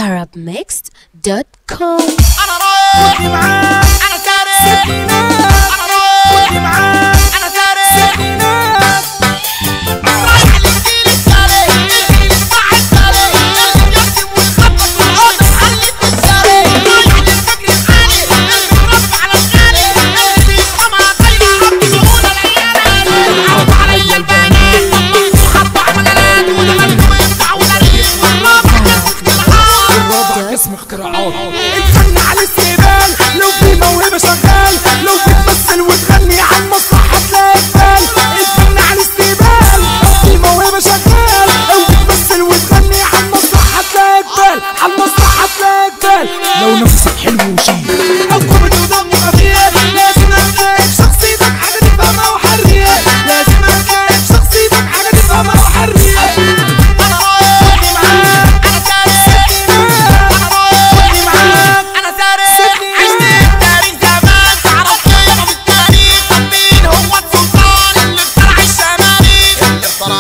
arabmixed.com. انا رايح معاك انا سارق انا رايح معاك انا سارق رايح للجيل السارق الجيل الصاحب سارق اللي بيكتب ويخطط ويعود محل التسارق رايح للفكر العالي اللي بيرفع على الغالي اللي بيفهمها كلمة عبد سهولة العيال عرض عليا البنات وحطوا عملات ودخلت وينفع ولاريس والرابع اسم اختراعات الفن على الاستقبال لو في موهبة شغال لو بتمثل وتغني على المسرح هتلاقي اقبال الفن على الاستقبال لو في موهبة شغال لو بتمثل وتغني على المسرح هتلاقي اقبال على المسرح هتلاقي اقبال لو نفسك حلو وشيك او كوميدي ودم خفيف لازم هتلاقي في شخصيتك حاجة تفهمها وحرية لازم هتلاقي في شخصيتك حاجة تفهمها وحرية انا رايح معاك انا سارق انا سارق عشت التاريخ زمان تعرف قيمة بالتاريخ طب مين هو السلطان اللي اخترع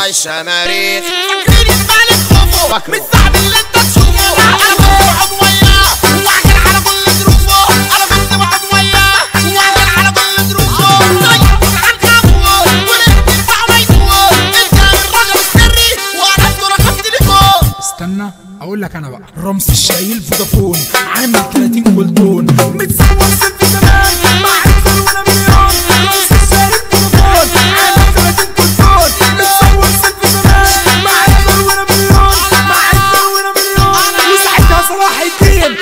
الشماريخ فاكرين الملك خوفه مش صعب اللي انت تشوفه انا كنت بقعد وياه واحكي على كل ظروفه انا كنت بقعد وياه واحكي على كل ظروفه طيب عن خافه ولقيت ينفع ما يفوق انت الراجل السري وانا ادو رقم تليفون استنى اقول لك انا بقى رمز الشايل فودافون عامل 30 كولتون متصور سيلفي زمان مع عزل ولا مليون رمز الشايل فودافون عامل 30 كولتون متصور سيلفي زمان مع عزل ولا مليون مع عزل ولا مليون وساعتها صلاح الدين